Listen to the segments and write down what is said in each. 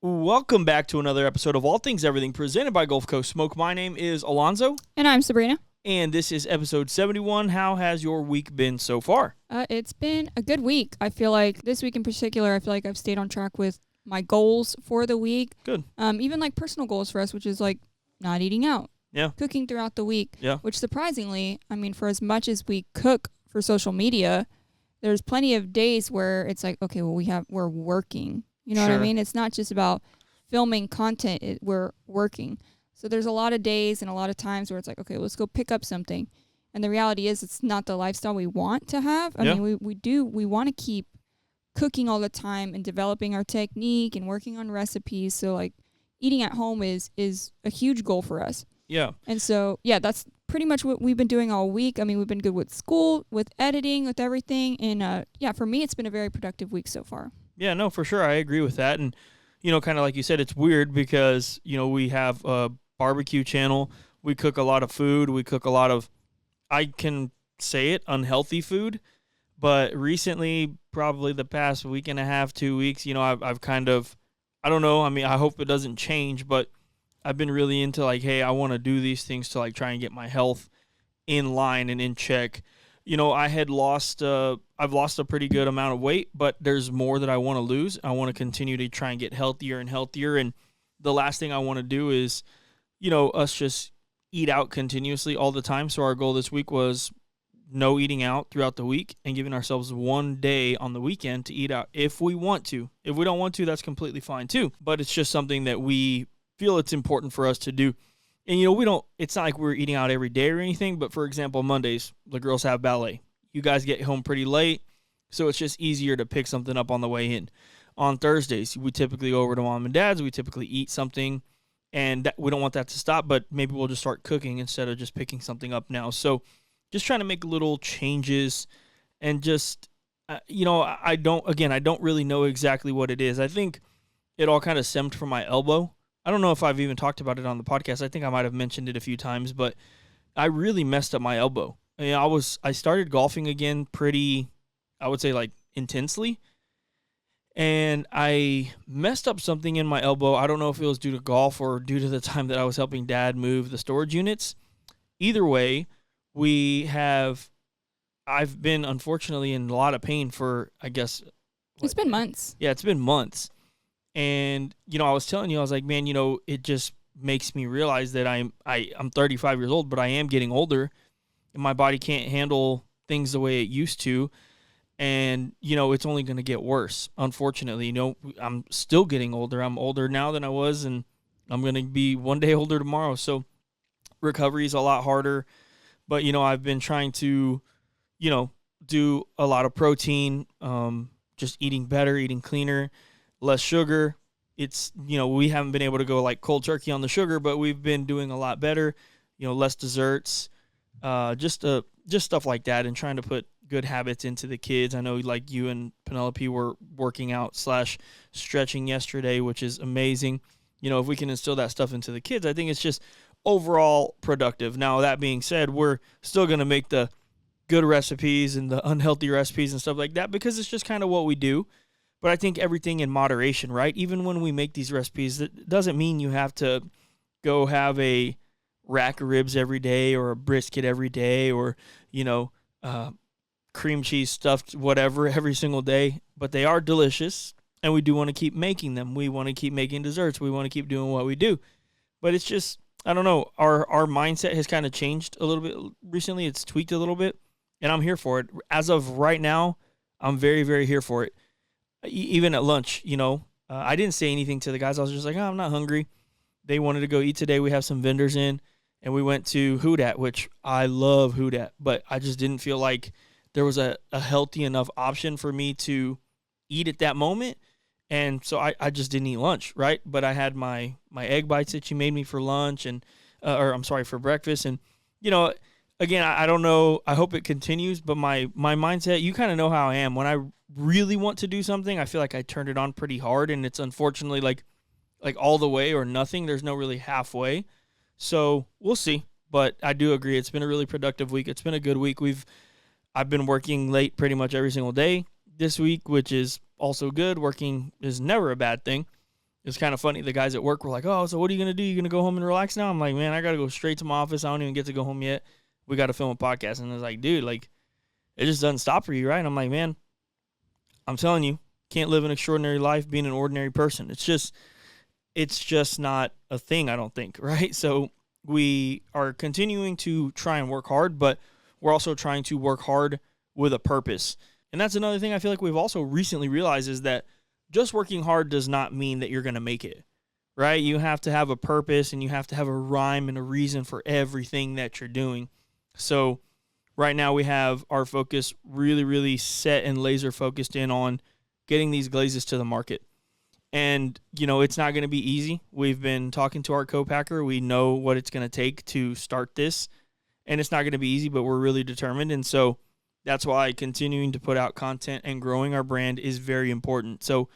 Welcome back to another episode of All Things Everything presented by Gulf Coast Smoke. My name is Alonzo, And I'm Sabrina. and this is episode 71. How has your week been so far? It's been a good week. I feel like this week in particular, I feel like I've stayed on track with my goals for the week. Good. Even like personal goals for us, which is like not eating out. Yeah. Cooking throughout the week. Yeah. Which surprisingly, I mean, for as much as we cook for social media, there's plenty of days where it's like, okay, well, we're working. You know what I mean? It's not just about filming content. We're working. So there's a lot of days and a lot of times where it's like, okay, let's go pick up something. And the reality is it's not the lifestyle we want to have. I mean, we want to keep cooking all the time and developing our technique and working on recipes. So like eating at home is a huge goal for us. Yeah. And so, yeah, that's pretty much what we've been doing all week. I mean, we've been good with school, with editing, with everything. And yeah, for me, it's been a very productive week so far. Yeah, no, for sure. I agree with that. And, kind of like you said, it's weird because, we have a barbecue channel. We cook a lot of food. We cook a lot of, I can say it, unhealthy food. But recently, probably the past week and a half, 2 weeks, I've kind of, I don't know. I mean, I hope it doesn't change, but I've been really into like, hey, I want to do these things to like try and get my health in line and in check. I've lost a pretty good amount of weight, but there's more that I want to lose. I want to continue to try and get healthier and healthier. And the last thing I want to do is, us just eat out continuously all the time. So our goal this week was no eating out throughout the week and giving ourselves one day on the weekend to eat out if we want to. If we don't want to, that's completely fine too. But it's just something that we feel it's important for us to do. And, it's not like we're eating out every day or anything, but for example, Mondays, the girls have ballet. You guys get home pretty late, so it's just easier to pick something up on the way in. On Thursdays, we typically go over to mom and dad's. We typically eat something, and we don't want that to stop, but maybe we'll just start cooking instead of just picking something up now. So just trying to make little changes and just, I don't really know exactly what it is. I think it all kind of stemmed from my elbow. I don't know if I've even talked about it on the podcast. I think I might have mentioned it a few times, but I really messed up my elbow. I started golfing again pretty, I would say like intensely, and I messed up something in my elbow. I don't know if it was due to golf or due to the time that I was helping Dad move the storage units. Either way, I've been unfortunately in a lot of pain for, I guess. It's been months. Yeah, it's been months. And, I was telling you, I was like, man, it just makes me realize that I'm 35 years old, but I am getting older and my body can't handle things the way it used to. And, it's only going to get worse. Unfortunately, I'm still getting older. I'm older now than I was, and I'm going to be one day older tomorrow. So recovery is a lot harder, but, I've been trying to, do a lot of protein, just eating better, eating cleaner, less sugar. It's, we haven't been able to go like cold turkey on the sugar, but we've been doing a lot better, less desserts, just stuff like that, and trying to put good habits into the kids. I know like you and Penelope were working out / stretching yesterday, which is amazing. If we can instill that stuff into the kids, I think it's just overall productive. Now, that being said, we're still going to make the good recipes and the unhealthy recipes and stuff like that because it's just kind of what we do. But I think everything in moderation, right? Even when we make these recipes, it doesn't mean you have to go have a rack of ribs every day or a brisket every day or, cream cheese stuffed whatever every single day. But they are delicious, and we do want to keep making them. We want to keep making desserts. We want to keep doing what we do. But it's just, I don't know, our mindset has kind of changed a little bit recently. It's tweaked a little bit, and I'm here for it. As of right now, I'm very, very here for it. Even at lunch, I didn't say anything to the guys. I was just like, I'm not hungry. They wanted to go eat today. We have some vendors in, and we went to Houdat, which I love Houdat, but I just didn't feel like there was a healthy enough option for me to eat at that moment. And so I just didn't eat lunch, right? But I had my egg bites that you made me for lunch for breakfast. And, again, I don't know. I hope it continues, but my mindset, you kind of know how I am. When I really want to do something, I feel like I turned it on pretty hard, and it's unfortunately like all the way or nothing. There's no really halfway. So we'll see. But I do agree. It's been a really productive week. It's been a good week. I've been working late pretty much every single day this week, which is also good. Working is never a bad thing. It's kind of funny. The guys at work were like, "Oh, so what are you gonna do? You gonna go home and relax now?" I'm like, "Man, I gotta go straight to my office. I don't even get to go home yet. We got to film a podcast." And it's like, "Dude, like, it just doesn't stop for you, right?" And I'm like, "Man, I'm telling you, can't live an extraordinary life being an ordinary person. It's just not a thing, I don't think, right?" So we are continuing to try and work hard, but we're also trying to work hard with a purpose. And that's another thing I feel like we've also recently realized is that just working hard does not mean that you're going to make it, right? You have to have a purpose and you have to have a rhyme and a reason for everything that you're doing. So right now we have our focus really, really set and laser focused in on getting these glazes to the market. And, it's not going to be easy. We've been talking to our co-packer. We know what it's going to take to start this. And it's not going to be easy, but we're really determined. And so that's why continuing to put out content and growing our brand is very important. So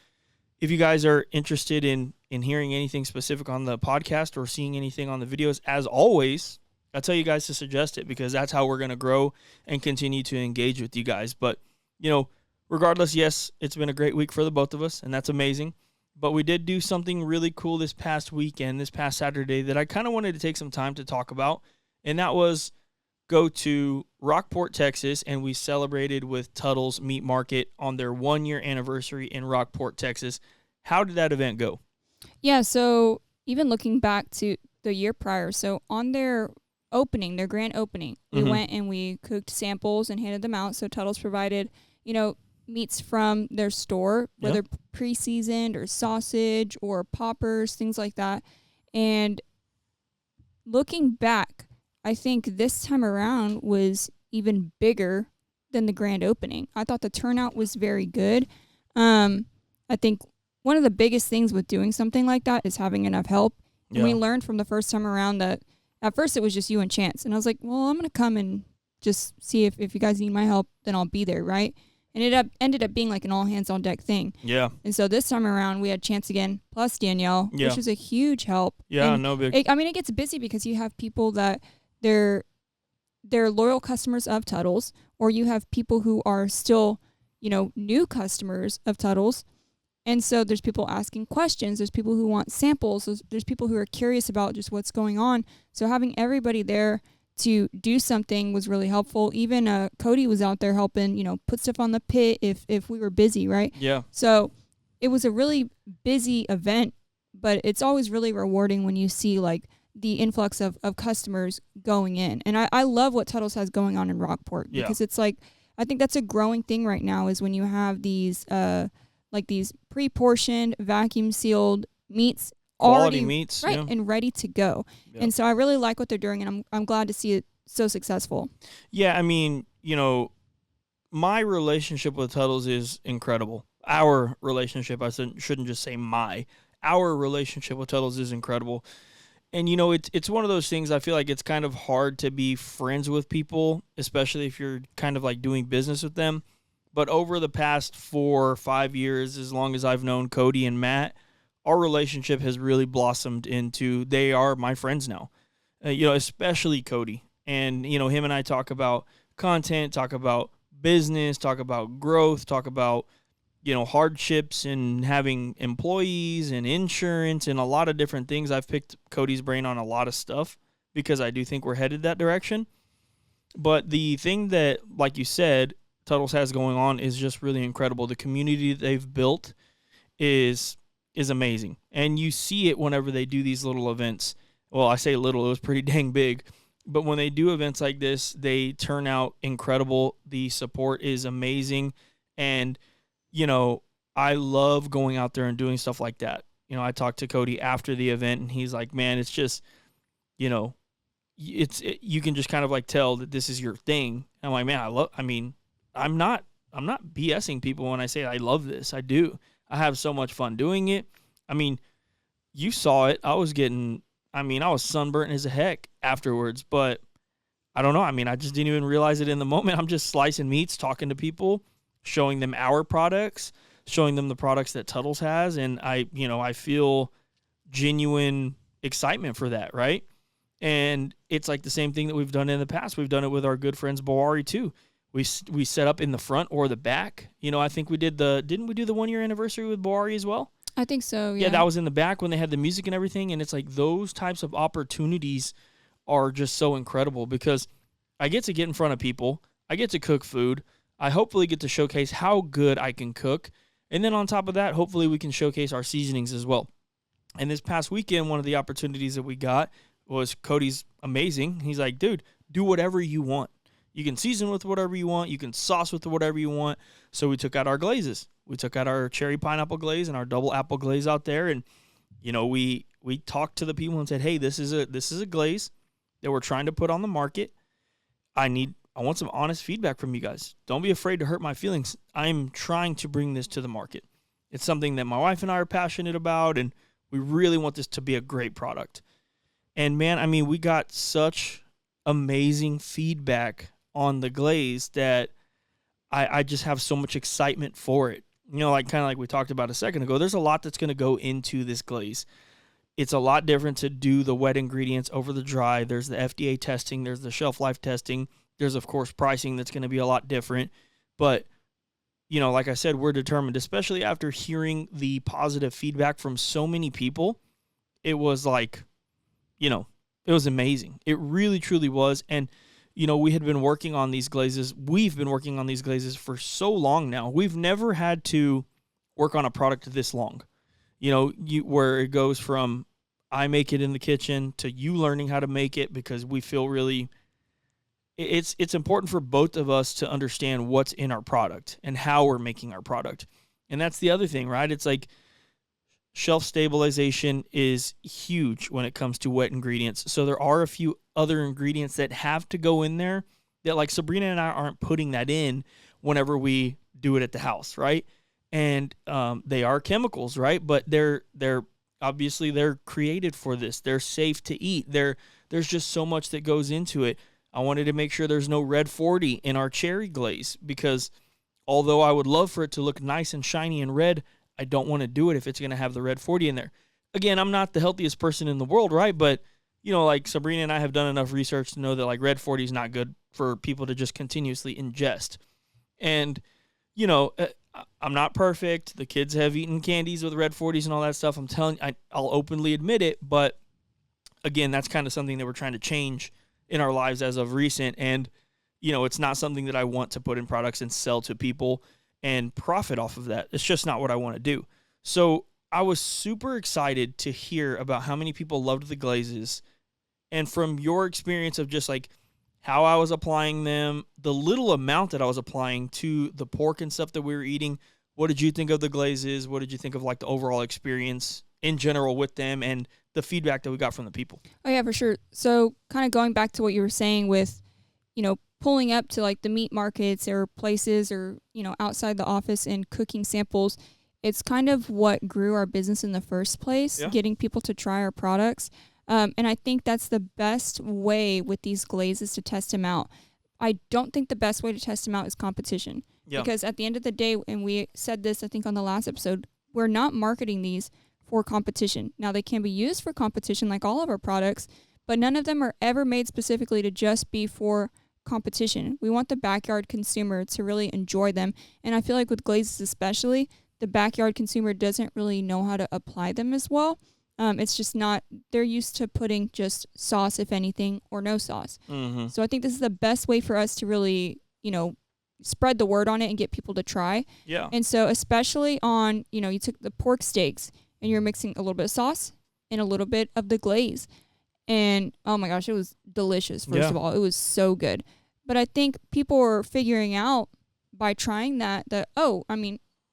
if you guys are interested in hearing anything specific on the podcast or seeing anything on the videos, as always, I tell you guys to suggest it because that's how we're going to grow and continue to engage with you guys. But, regardless, yes, it's been a great week for the both of us, and that's amazing. But we did do something really cool this past weekend, this past Saturday, that I kind of wanted to take some time to talk about, and that was go to Rockport, Texas, and we celebrated with Tuttles Meat Market on their 1-year anniversary in Rockport, Texas. How did that event go? Yeah, so even looking back to the year prior, so on their grand opening, we went and we cooked samples and handed them out. So Tuttles provided, meats from their store, whether pre-seasoned or sausage or poppers, things like that. And looking back, I think this time around was even bigger than the grand opening. I thought the turnout was very good. I think one of the biggest things with doing something like that is having enough help. Yeah. And we learned from the first time around that at first it was just you and Chance. And I was like, well, I'm going to come and just see if you guys need my help, then I'll be there, right? And it ended up being like an all hands on deck thing. Yeah. And so this time around we had Chance again plus Danielle, which was a huge help. Yeah, and no big. It gets busy because you have people that they're loyal customers of Tuttles, or you have people who are still, new customers of Tuttles. And so there's people asking questions. There's people who want samples. There's people who are curious about just what's going on. So having everybody there to do something was really helpful. Even Cody was out there helping, put stuff on the pit if we were busy, right? Yeah. So it was a really busy event, but it's always really rewarding when you see like the influx of customers going in. And I love what Tuttles has going on in Rockport because it's like, I think that's a growing thing right now is when you have these like these pre-portioned, vacuum-sealed meats, quality meats, right, and ready to go. Yep. And so I really like what they're doing, and I'm glad to see it so successful. Yeah, I mean, my relationship with Tuttles is incredible. Our relationship, I shouldn't just say my. Our relationship with Tuttles is incredible. And, it's one of those things I feel like it's kind of hard to be friends with people, especially if you're kind of like doing business with them. But over the past 4 or 5 years, as long as I've known Cody and Matt, our relationship has really blossomed into they are my friends now, especially Cody. And, him and I talk about content, talk about business, talk about growth, talk about, hardships and having employees and insurance and a lot of different things. I've picked Cody's brain on a lot of stuff because I do think we're headed that direction. But the thing that, like you said, Tuttles has going on is just really incredible. The community they've built is amazing. And you see it whenever they do these little events. Well, I say little, it was pretty dang big. But when they do events like this, they turn out incredible. The support is amazing. And, I love going out there and doing stuff like that. I talked to Cody after the event, and he's like, man, it's just, you can just kind of like tell that this is your thing. And I'm like, man, I'm not BSing people when I say I love this. I do. I have so much fun doing it. I mean, you saw it. I was sunburnt as a heck afterwards, but I don't know. I just didn't even realize it in the moment. I'm just slicing meats, talking to people, showing them our products, showing them the products that Tuttles has. And I feel genuine excitement for that. Right. And it's like the same thing that we've done in the past. We've done it with our good friends Boari too. We set up in the front or the back. I think we didn't we do the 1-year anniversary with Boari as well? I think so, Yeah, yeah. that was in the back when they had the music and everything. And it's like those types of opportunities are just so incredible because I get to get in front of people. I get to cook food. I hopefully get to showcase how good I can cook. And then on top of that, hopefully we can showcase our seasonings as well. And this past weekend, one of the opportunities that we got was Cody's amazing. He's like, dude, do whatever you want. You can season with whatever you want. You can sauce with whatever you want. So we took out our glazes. We took out our cherry pineapple glaze and our double apple glaze out there. And, we talked to the people and said, hey, this is a glaze that we're trying to put on the market. I want some honest feedback from you guys. Don't be afraid to hurt my feelings. I'm trying to bring this to the market. It's something that my wife and I are passionate about, and we really want this to be a great product. And man, I mean, we got such amazing feedback on the glaze that I just have so much excitement for it. Kind of like we talked about a second ago, there's a lot that's going to go into this glaze. It's a lot different to do the wet ingredients over the dry. There's the FDA testing. There's the shelf life testing. There's, of course, pricing that's going to be a lot different. But, like I said, we're determined, especially after hearing the positive feedback from so many people. It was like, it was amazing. It really, truly was. And, we had been working on these glazes. We've been working on these glazes for so long now. We've never had to work on a product this long. Where it goes from I make it in the kitchen to you learning how to make it, because we feel really it's important for both of us to understand what's in our product and how we're making our product. And that's the other thing, right? It's like shelf stabilization is huge when it comes to wet ingredients. So there are a few other ingredients that have to go in there that, like, Sabrina and I aren't putting that in whenever we do it at the house, right? And they are chemicals, right? But they're obviously they're created for this. They're safe to eat. There's just so much that goes into it. I wanted to make sure there's no red 40 in our cherry glaze, because although I would love for it to look nice and shiny and red, I don't want to do it if it's going to have the red 40 in there. Again, I'm not the healthiest person in the world, right? But, like Sabrina and I have done enough research to know that, like, red 40 is not good for people to just continuously ingest. And, I'm not perfect. The kids have eaten candies with red 40s and all that stuff. I'll openly admit it. But, again, that's kind of something that we're trying to change in our lives as of recent. And, it's not something that I want to put in products and sell to people and profit off of that. It's just not what I want to do. So I was super excited to hear about how many people loved the glazes. And from your experience of just like how I was applying them, the little amount that I was applying to the pork and stuff that we were eating, what did you think of the glazes? What did you think of, like, the overall experience in general with them and the feedback that we got from the people? Oh, yeah, for sure. So kind of going back to what you were saying with, pulling up to, like, the meat markets or places or, outside the office and cooking samples, it's kind of what grew our business in the first place, getting people to try our products. And I think that's the best way with these glazes to test them out. I don't think the best way to test them out is competition. Yeah. Because at the end of the day, and we said this, I think, on the last episode, we're not marketing these for competition. Now, they can be used for competition like all of our products, but none of them are ever made specifically to just be for competition. We want the backyard consumer to really enjoy them. And I feel like with glazes especially, the backyard consumer doesn't really know how to apply them as well. It's just not, they're used to putting just sauce, if anything, or no sauce. Mm-hmm. So I think this is the best way for us to really, spread the word on it and get people to try. Yeah. And so especially on, you took the pork steaks and you're mixing a little bit of sauce and a little bit of the glaze. And oh my gosh, it was delicious, first of all. It was so good. But I think people were figuring out by trying that,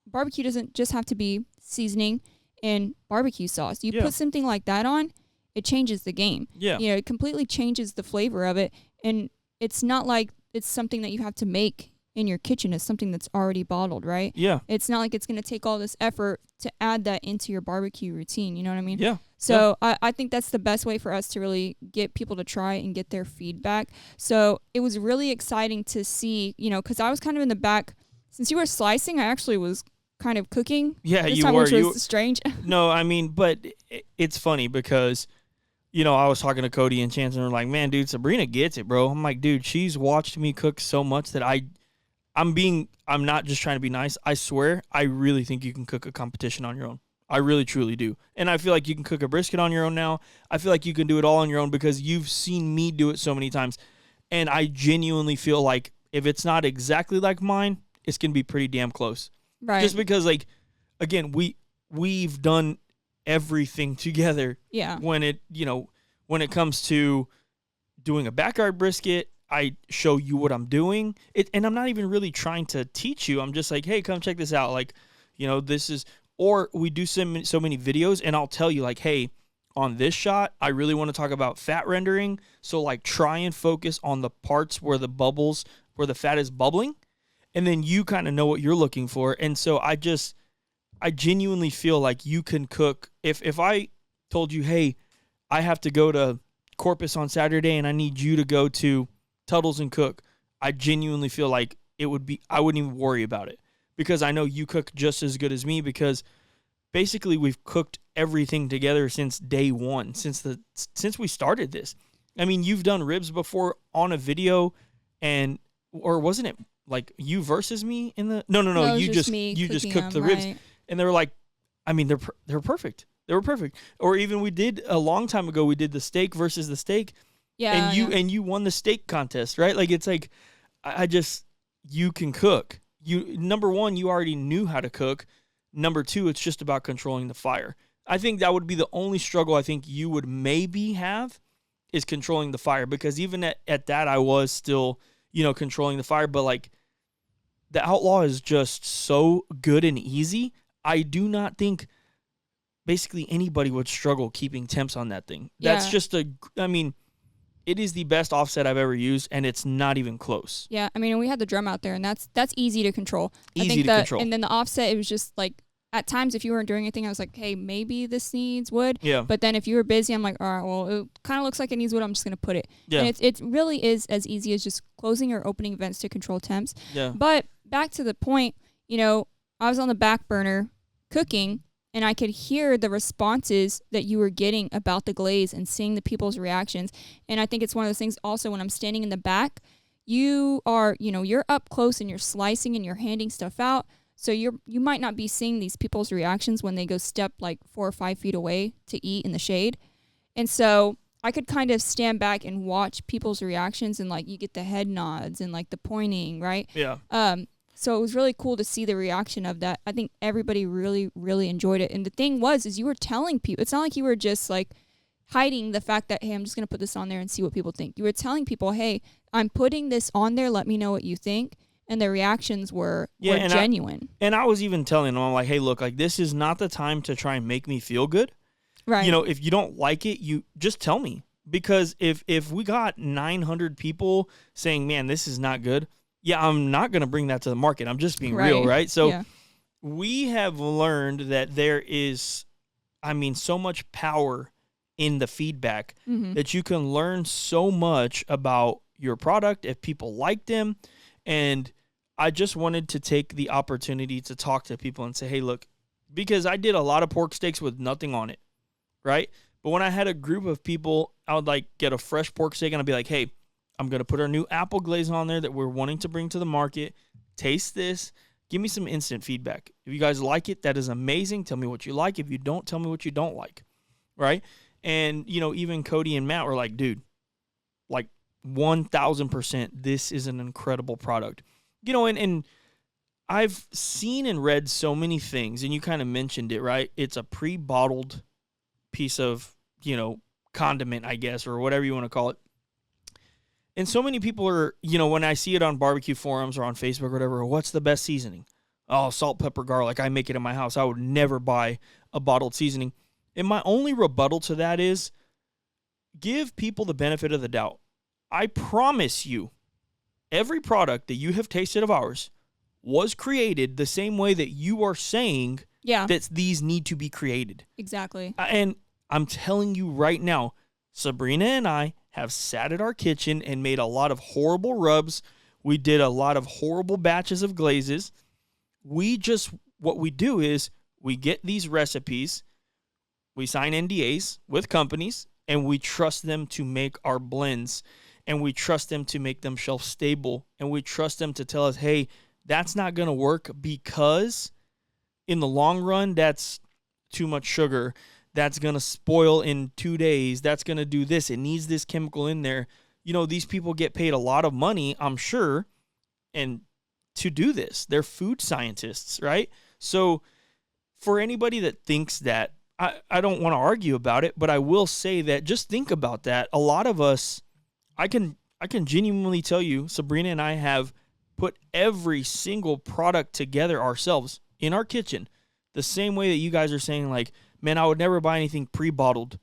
barbecue doesn't just have to be seasoning and barbecue sauce. You put something like that on, it changes the game. Yeah. It completely changes the flavor of it. And it's not like it's something that you have to make in your kitchen. It's something that's already bottled, right? Yeah. It's not like it's going to take all this effort to add that into your barbecue routine. You know what I mean? Yeah. So I think that's the best way for us to really get people to try and get their feedback. So it was really exciting to see, because I was kind of in the back. Since you were slicing, I actually was kind of cooking. Yeah, this time, which was strange. No, but it's funny because, I was talking to Cody and Chance and we're like, man, dude, Sabrina gets it, bro. I'm like, dude, she's watched me cook so much that I'm not just trying to be nice. I swear, I really think you can cook a competition on your own. I really, truly do. And I feel like you can cook a brisket on your own now. I feel like you can do it all on your own because you've seen me do it so many times. And I genuinely feel like if it's not exactly like mine, it's going to be pretty damn close. Right. Just because, like, again, we've done everything together. Yeah. When it comes to doing a backyard brisket, I show you what I'm doing. And I'm not even really trying to teach you. I'm just like, hey, come check this out. Like, this is, or we do so many videos, and I'll tell you, like, hey, on this shot, I really want to talk about fat rendering. So, like, try and focus on the parts where the fat is bubbling. And then you kind of know what you're looking for. And so I genuinely feel like you can cook. If I told you, hey, I have to go to Corpus on Saturday and I need you to go to Tuttles and cook, I genuinely feel like I wouldn't even worry about it because I know you cook just as good as me because basically we've cooked everything together since day one, since we started this. I mean, you've done ribs before on a video or wasn't it like you versus me in the, no, you just cooked the ribs and they were like, I mean, they're perfect. They were perfect. Or even we did a long time ago, we did the steak versus the steak. Yeah. And you won the steak contest, right? Like, it's like, you can cook. Number one, you already knew how to cook. Number two, it's just about controlling the fire. I think that would be the only struggle I think you would maybe have is controlling the fire, because even at that, I was still, controlling the fire. But like, the Outlaw is just so good and easy. I do not think basically anybody would struggle keeping temps on that thing. That's just it is the best offset I've ever used, and it's not even close. Yeah, I mean, we had the drum out there, and that's easy to control. Control. And then the offset, it was just like, at times, if you weren't doing anything, I was like, hey, maybe this needs wood. Yeah. But then if you were busy, I'm like, all right, well, it kind of looks like it needs wood. I'm just going to put it. Yeah. And it really is as easy as just closing or opening vents to control temps. Yeah. But back to the point, I was on the back burner cooking, and I could hear the responses that you were getting about the glaze and seeing the people's reactions. And I think it's one of those things also when I'm standing in the back, you are, you're up close and you're slicing and you're handing stuff out. So you might not be seeing these people's reactions when they go step like 4 or 5 feet away to eat in the shade. And so I could kind of stand back and watch people's reactions, and like you get the head nods and like the pointing, right? Yeah. So it was really cool to see the reaction of that. I think everybody really, really enjoyed it. And the thing is you were telling people, it's not like you were just like hiding the fact that, hey, I'm just going to put this on there and see what people think. You were telling people, hey, I'm putting this on there. Let me know what you think. And the reactions were genuine. And I was even telling them, I'm like, hey, look, like, this is not the time to try and make me feel good. Right. If you don't like it, you just tell me. Because if we got 900 people saying, man, this is not good, yeah, I'm not going to bring that to the market. I'm just being real, right? So we have learned that there is, so much power in the feedback that you can learn so much about your product if people like them. And I just wanted to take the opportunity to talk to people and say, hey, look, because I did a lot of pork steaks with nothing on it, right? But when I had a group of people, I would like get a fresh pork steak and I'd be like, hey, I'm going to put our new apple glaze on there that we're wanting to bring to the market. Taste this. Give me some instant feedback. If you guys like it, that is amazing. Tell me what you like. If you don't, tell me what you don't like, right? And, even Cody and Matt were like, dude, like 1,000%, this is an incredible product. And I've seen and read so many things, and you kind of mentioned it, right? It's a pre-bottled piece of, condiment, I guess, or whatever you want to call it. And so many people are, when I see it on barbecue forums or on Facebook or whatever, what's the best seasoning? Oh, salt, pepper, garlic. I make it in my house. I would never buy a bottled seasoning. And my only rebuttal to that is give people the benefit of the doubt. I promise you, every product that you have tasted of ours was created the same way that you are saying that these need to be created. Exactly. And I'm telling you right now, Sabrina and I have sat at our kitchen and made a lot of horrible rubs. We did a lot of horrible batches of glazes. What we do is we get these recipes, we sign NDAs with companies, and we trust them to make our blends, and we trust them to make them shelf stable, and we trust them to tell us, hey, that's not going to work because in the long run, that's too much sugar. That's going to spoil in 2 days. That's going to do this. It needs this chemical in there. These people get paid a lot of money, I'm sure, and to do this. They're food scientists, right? So for anybody that thinks that, I don't want to argue about it, but I will say that just think about that. A lot of us, I can genuinely tell you, Sabrina and I have put every single product together ourselves in our kitchen, the same way that you guys are saying, like, man, I would never buy anything pre-bottled.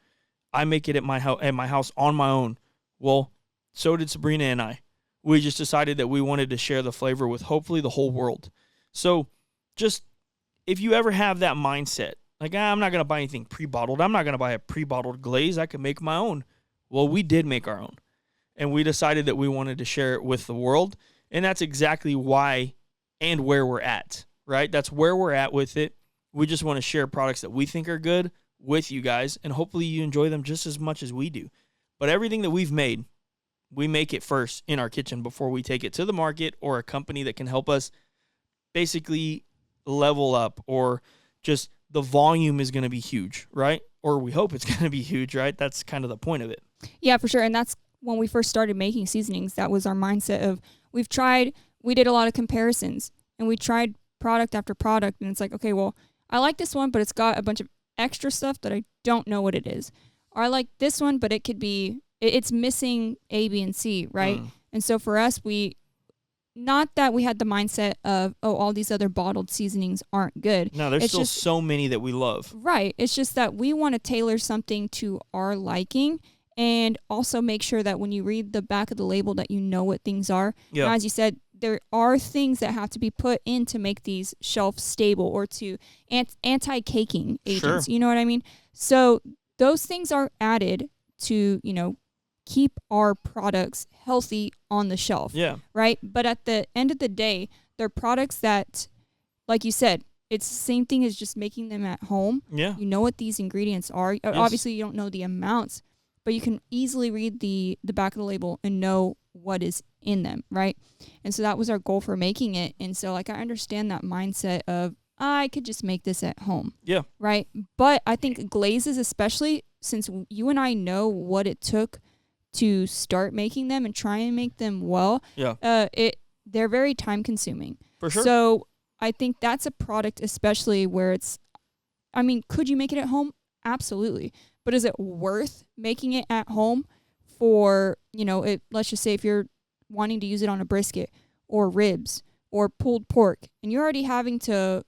I make it at my house on my own. Well, so did Sabrina and I. We just decided that we wanted to share the flavor with hopefully the whole world. So just if you ever have that mindset, like, I'm not going to buy anything pre-bottled. I'm not going to buy a pre-bottled glaze. I can make my own. Well, we did make our own. And we decided that we wanted to share it with the world. And that's exactly why and where we're at, right? That's where we're at with it. We just want to share products that we think are good with you guys. And hopefully you enjoy them just as much as we do. But everything that we've made, we make it first in our kitchen before we take it to the market or a company that can help us basically level up, or just the volume is going to be huge, right? Or we hope it's going to be huge, right? That's kind of the point of it. Yeah, for sure. And that's when we first started making seasonings. That was our mindset of we did a lot of comparisons, and we tried product after product. And it's like, okay, well, I like this one, but it's got a bunch of extra stuff that I don't know what it is. Or I like this one, but it's missing A, B, and C, right? And so for us, not that we had the mindset of, all these other bottled seasonings aren't good. No, there's still so many that we love. Right. It's just that we want to tailor something to our liking, and also make sure that when you read the back of the label that you know what things are. Yeah. Now, as you said, there are things that have to be put in to make these shelf stable, or to anti-caking agents. Sure. You know what I mean? So those things are added to, keep our products healthy on the shelf. Yeah. Right? But at the end of the day, they're products that, like you said, it's the same thing as just making them at home. Yeah. You know what these ingredients are. Yes. Obviously, you don't know the amounts, but you can easily read the back of the label and know what is in them, right? And so that was our goal for making it. And so, like, I understand that mindset of, I could just make this at home. Yeah. Right? But I think glazes, especially since you and I know what it took to start making them and try and make them well, they're very time consuming. For sure. So I think that's a product, especially where could you make it at home? Absolutely. But is it worth making it at home for, let's just say if you're wanting to use it on a brisket or ribs or pulled pork, and you're already having to,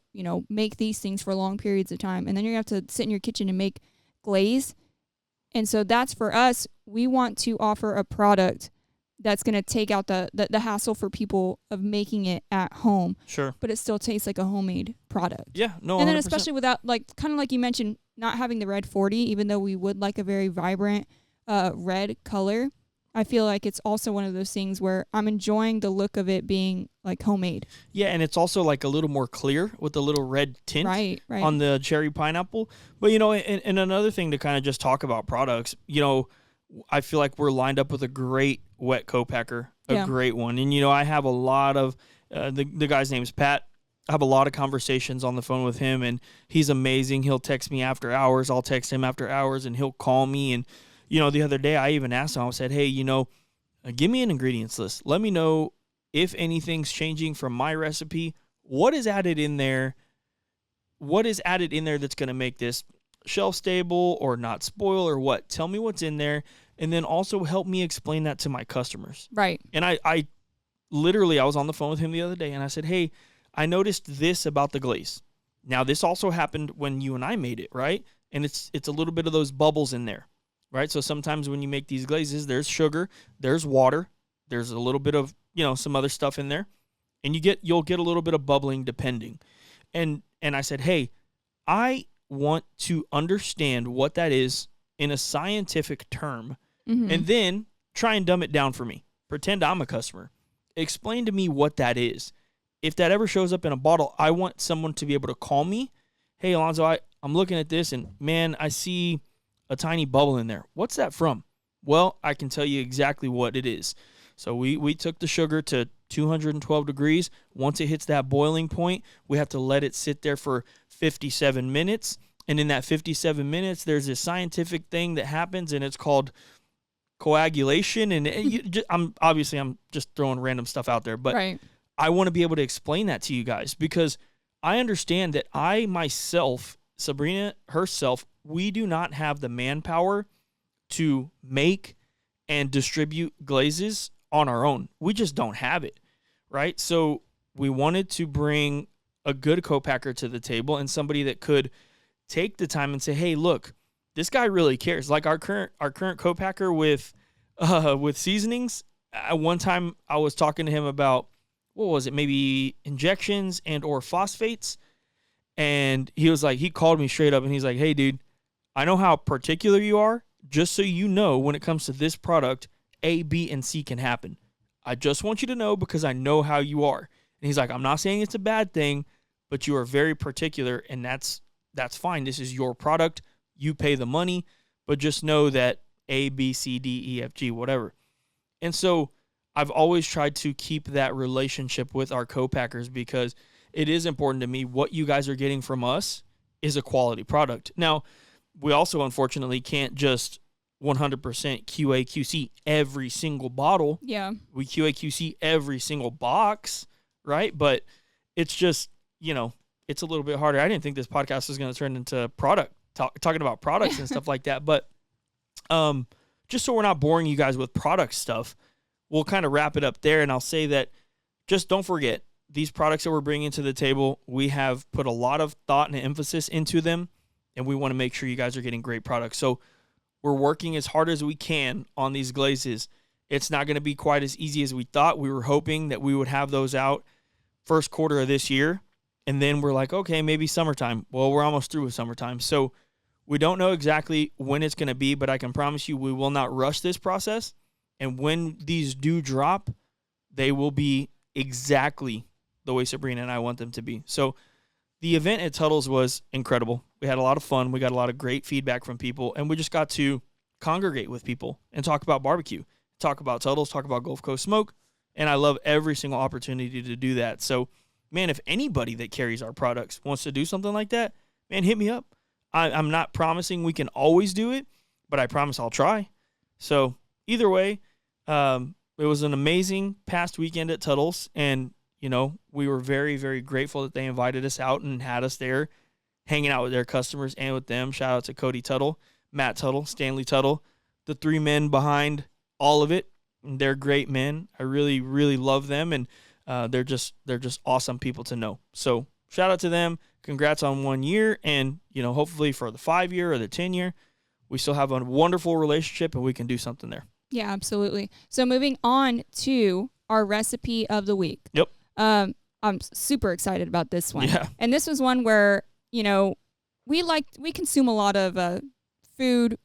make these things for long periods of time, and then you're going to have to sit in your kitchen and make glaze. And so that's for us. We want to offer a product that's going to take out the hassle for people of making it at home. Sure. But it still tastes like a homemade product. Yeah, no, and then 100%. especially without, kind of like you mentioned, not having the red 40, even though we would like a very vibrant red color. I feel like it's also one of those things where I'm enjoying the look of it being like homemade. Yeah, and it's also like a little more clear with a little red tint right. on the cherry pineapple. But, and another thing to kind of just talk about products, I feel like we're lined up with a great wet co-packer, great one. And, I have a lot of, the guy's name is Pat. I have a lot of conversations on the phone with him, and he's amazing. He'll text me after hours. I'll text him after hours, and he'll call me. And, the other day I even asked him, I said, hey, give me an ingredients list. Let me know if anything's changing from my recipe. What is added in there? What is added in there that's going to make this shelf stable or not spoil or what? Tell me what's in there, and then also help me explain that to my customers. Right. And I literally, I was on the phone with him the other day, and I said, hey, I noticed this about the glaze. Now, this also happened when you and I made it, right? And it's a little bit of those bubbles in there, right? So sometimes when you make these glazes, there's sugar, there's water, there's a little bit of, some other stuff in there, and you'll get a little bit of bubbling depending. And I said, hey, I want to understand what that is in a scientific term, and then try and dumb it down for me. Pretend I'm a customer. Explain to me what that is. If that ever shows up in a bottle, I want someone to be able to call me. Hey, Alonzo, I'm looking at this, and man, I see a tiny bubble in there. What's that from? Well, I can tell you exactly what it is. So we took the sugar to 212 degrees. Once it hits that boiling point, we have to let it sit there for 57 minutes. And in that 57 minutes, there's this scientific thing that happens, and it's called coagulation. And I'm just throwing random stuff out there, but right. I want to be able to explain that to you guys, because I understand that I myself, Sabrina herself, we do not have the manpower to make and distribute glazes on our own. We just don't have it, right? So we wanted to bring a good co-packer to the table, and somebody that could take the time and say, hey, look, this guy really cares. Like our current co-packer with seasonings. One time I was talking to him about, what was it, maybe injections and or phosphates. And he was like, he called me straight up and he's like, hey, dude, I know how particular you are. Just so you know, when it comes to this product, A, B, and C can happen. I just want you to know because I know how you are. And he's like, I'm not saying it's a bad thing, but you are very particular, and that's fine. This is your product. You pay the money, but just know that A, B, C, D, E, F, G, whatever. And so I've always tried to keep that relationship with our co-packers, because it is important to me. What you guys are getting from us is a quality product. Now, we also unfortunately can't just 100% QA QC every single bottle. Yeah. We QA QC every single box, right? But it's just, it's a little bit harder. I didn't think this podcast was going to turn into talking about products and stuff like that. But just so we're not boring you guys with product stuff, we'll kind of wrap it up there. And I'll say that just don't forget, these products that we're bringing to the table, we have put a lot of thought and emphasis into them, and we want to make sure you guys are getting great products. So we're working as hard as we can on these glazes. It's not going to be quite as easy as we thought. We were hoping that we would have those out first quarter of this year, and then we're like, okay, maybe summertime. Well, we're almost through with summertime. So we don't know exactly when it's going to be, but I can promise you we will not rush this process. And when these do drop, they will be exactly the way Sabrina and I want them to be. So the event at Tuttles was incredible. We had a lot of fun. We got a lot of great feedback from people, and we just got to congregate with people and talk about barbecue, talk about Tuttles, talk about Gulf Coast Smoke, and I love every single opportunity to do that. So, man, if anybody that carries our products wants to do something like that, man, hit me up. I'm not promising we can always do it, but I promise I'll try. So either way, it was an amazing past weekend at Tuttles, and we were very, very grateful that they invited us out and had us there hanging out with their customers and with them. Shout out to Cody Tuttle, Matt Tuttle, Stanley Tuttle, the three men behind all of it. And they're great men. I really, really love them, and they're just awesome people to know. So shout out to them. Congrats on 1 year, and hopefully for the 5 year or the 10 year, we still have a wonderful relationship and we can do something there. Yeah, absolutely. So moving on to our recipe of the week. Yep. I'm super excited about this one. Yeah. And this was one where, we consume a lot of food,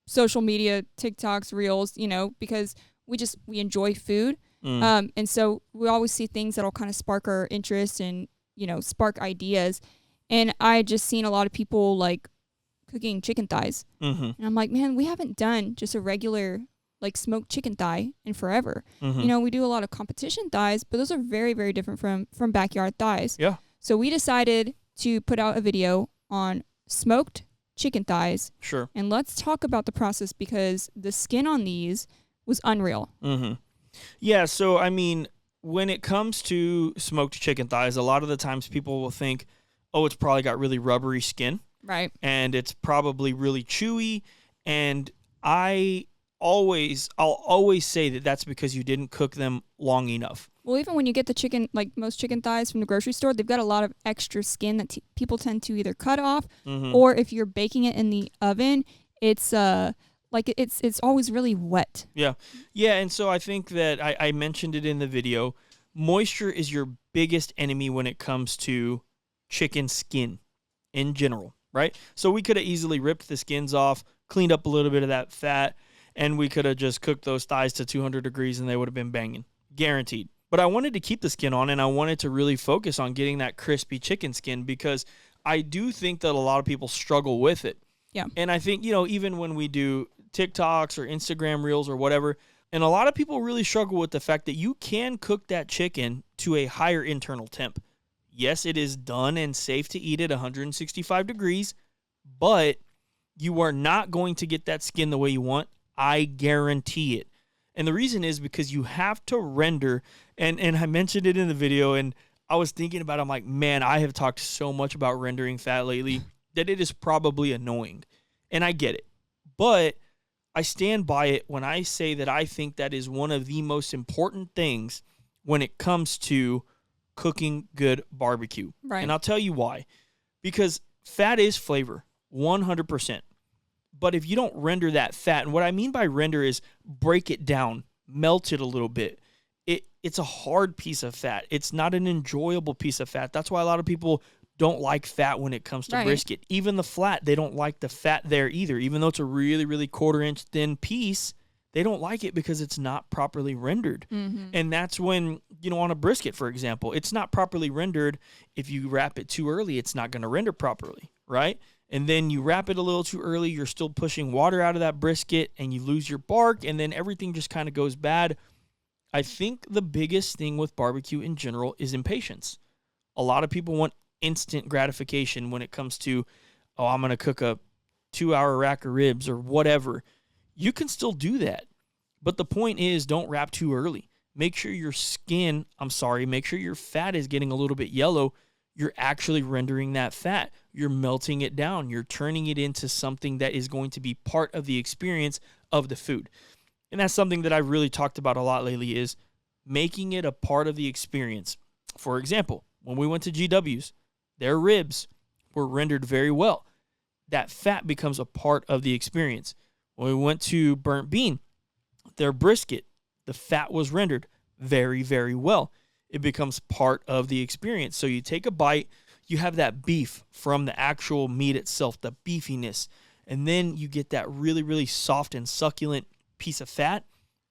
social media, TikToks, Reels, because we enjoy food. And so we always see things that'll kind of spark our interest and, spark ideas. And I just seen a lot of people like cooking chicken thighs. Mm-hmm. And I'm like, man, we haven't done just a regular like smoked chicken thigh in forever. Mm-hmm. We do a lot of competition thighs, but those are very, very different from backyard thighs. Yeah. So we decided to put out a video on smoked chicken thighs. Sure. And let's talk about the process, because the skin on these was unreal. Mm-hmm. Yeah, so I mean, when it comes to smoked chicken thighs, a lot of the times people will think, oh, it's probably got really rubbery skin. Right. And it's probably really chewy. And I'll always say that that's because you didn't cook them long enough. Well, even when you get the chicken, like most chicken thighs from the grocery store, they've got a lot of extra skin that people tend to either cut off, or if you're baking it in the oven, it's it's always really wet. Yeah. Yeah, and so I think that I mentioned it in the video. Moisture is your biggest enemy when it comes to chicken skin in general, right? So we could have easily ripped the skins off, cleaned up a little bit of that fat, and we could have just cooked those thighs to 200 degrees and they would have been banging. Guaranteed. But I wanted to keep the skin on, and I wanted to really focus on getting that crispy chicken skin, because I do think that a lot of people struggle with it. Yeah. And I think, even when we do TikToks or Instagram Reels or whatever, and a lot of people really struggle with the fact that you can cook that chicken to a higher internal temp. Yes, it is done and safe to eat at 165 degrees, but you are not going to get that skin the way you want. I guarantee it. And the reason is because you have to render, and I mentioned it in the video, and I was thinking about it, I'm like, man, I have talked so much about rendering fat lately that it is probably annoying. And I get it. But I stand by it when I say that I think that is one of the most important things when it comes to cooking good barbecue. Right. And I'll tell you why. Because fat is flavor, 100%. But if you don't render that fat, and what I mean by render is break it down, melt it a little bit. It's a hard piece of fat. It's not an enjoyable piece of fat. That's why a lot of people don't like fat when it comes to brisket. Even the flat, they don't like the fat there either. Even though it's a really, really quarter-inch thin piece, they don't like it because it's not properly rendered. Mm-hmm. And that's when, on a brisket, for example, it's not properly rendered. If you wrap it too early, it's not going to render properly, right? And then you wrap it a little too early, you're still pushing water out of that brisket, and you lose your bark, and then everything just kind of goes bad. I think the biggest thing with barbecue in general is impatience. A lot of people want instant gratification when it comes to, I'm going to cook a 2-hour rack of ribs or whatever. You can still do that. But the point is, don't wrap too early. Make sure your fat is getting a little bit yellow. You're actually rendering that fat. You're melting it down. You're turning it into something that is going to be part of the experience of the food. And that's something that I've really talked about a lot lately is making it a part of the experience. For example, when we went to GW's, their ribs were rendered very well. That fat becomes a part of the experience. When we went to Burnt Bean, their brisket, the fat was rendered very, very well. It becomes part of the experience. So you take a bite, you have that beef from the actual meat itself, the beefiness, and then you get that really, really soft and succulent piece of fat,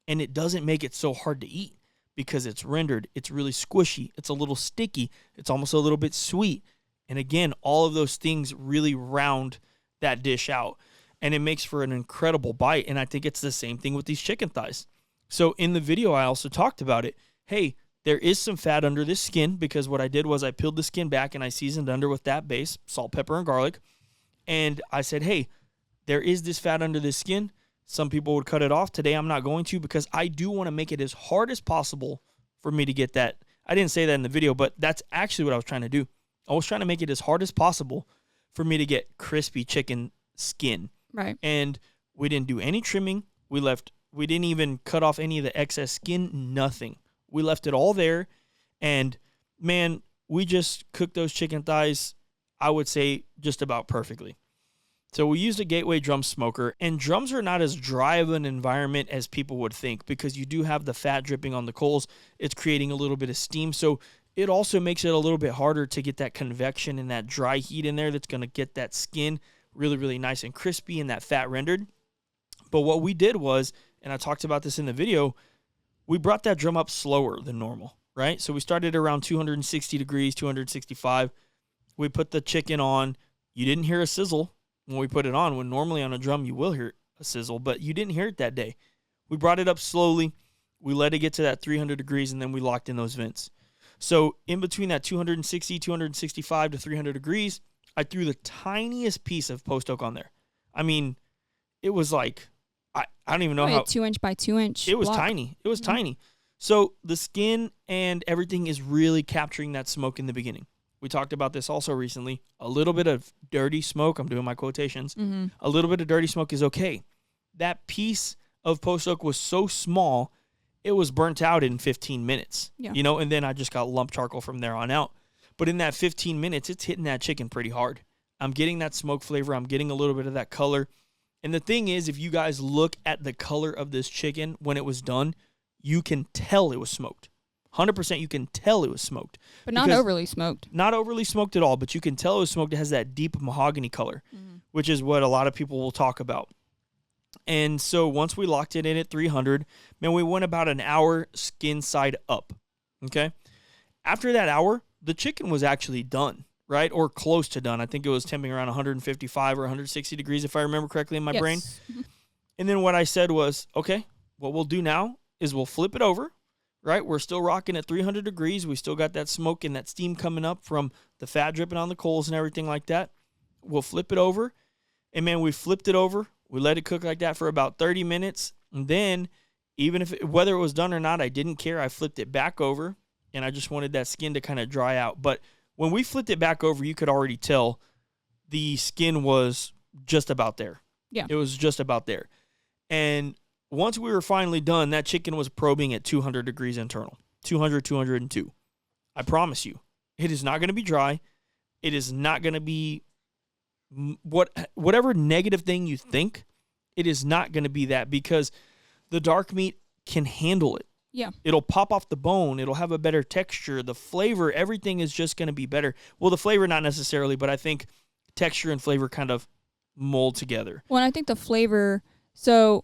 and it doesn't make it so hard to eat because it's rendered. It's really squishy. It's a little sticky. It's almost a little bit sweet. And again, all of those things really round that dish out, and it makes for an incredible bite. And I think it's the same thing with these chicken thighs. So in the video, I also talked about it. Hey, there is some fat under this skin because what I did was I peeled the skin back and I seasoned under with that base, salt, pepper, and garlic. And I said, hey, there is this fat under this skin. Some people would cut it off. Today, I'm not going to because I do want to make it as hard as possible for me to get that. I didn't say that in the video, but that's actually what I was trying to do. I was trying to make it as hard as possible for me to get crispy chicken skin. Right. And we didn't do any trimming. We didn't even cut off any of the excess skin, nothing. We left it all there. And man, we just cooked those chicken thighs, I would say, just about perfectly. So we used a Gateway drum smoker, and drums are not as dry of an environment as people would think because you do have the fat dripping on the coals. It's creating a little bit of steam. So it also makes it a little bit harder to get that convection and that dry heat in there that's going to get that skin really, really nice and crispy and that fat rendered. But what we did was, and I talked about this in the video, we brought that drum up slower than normal, right? So we started around 260 degrees, 265. We put the chicken on. You didn't hear a sizzle when we put it on, when normally on a drum you will hear a sizzle, but you didn't hear it that day. We brought it up slowly. We let it get to that 300 degrees, and then we locked in those vents. So in between that 260, 265 to 300 degrees, I threw the tiniest piece of post oak on there. I mean, it was like, I don't even know how. 2-inch by 2-inch. It was block. tiny. It was tiny. So the skin and everything is really capturing that smoke in the beginning. We talked about this also recently. A little bit of dirty smoke, I'm doing my quotations. Mm-hmm. A little bit of dirty smoke is okay. That piece of post oak was so small, it was burnt out in 15 minutes. Yeah. And then I just got lump charcoal from there on out. But in that 15 minutes, it's hitting that chicken pretty hard. I'm getting that smoke flavor. I'm getting a little bit of that color. And the thing is, if you guys look at the color of this chicken when it was done, you can tell it was smoked. 100% you can tell it was smoked. But not overly smoked. Not overly smoked at all, but you can tell it was smoked. It has that deep mahogany color, which is what a lot of people will talk about. And so once we locked it in at 300, man, we went about an hour skin side up, okay? After that hour, the chicken was actually done, right? Or close to done. I think it was temping around 155 or 160 degrees, if I remember correctly in my brain. And then what I said was, okay, what we'll do now is we'll flip it over, right? We're still rocking at 300 degrees. We still got that smoke and that steam coming up from the fat dripping on the coals and everything like that. We'll flip it over, And man, we flipped it over. We let it cook like that for about 30 minutes. And then even if whether it was done or not, I didn't care. I flipped it back over, and I just wanted that skin to kind of dry out. But when we flipped it back over, you could already tell the skin was just about there. Yeah. It was just about there. And once we were finally done, that chicken was probing at 200 degrees internal. 200, 202. I promise you, it is not going to be dry. It is not going to be whatever negative thing you think. It is not going to be that, because the dark meat can handle it. Yeah. It'll pop off the bone. It'll have a better texture. The flavor, everything is just going to be better. Well, the flavor, not necessarily, but I think texture and flavor kind of mold together. Well, and I think the flavor, so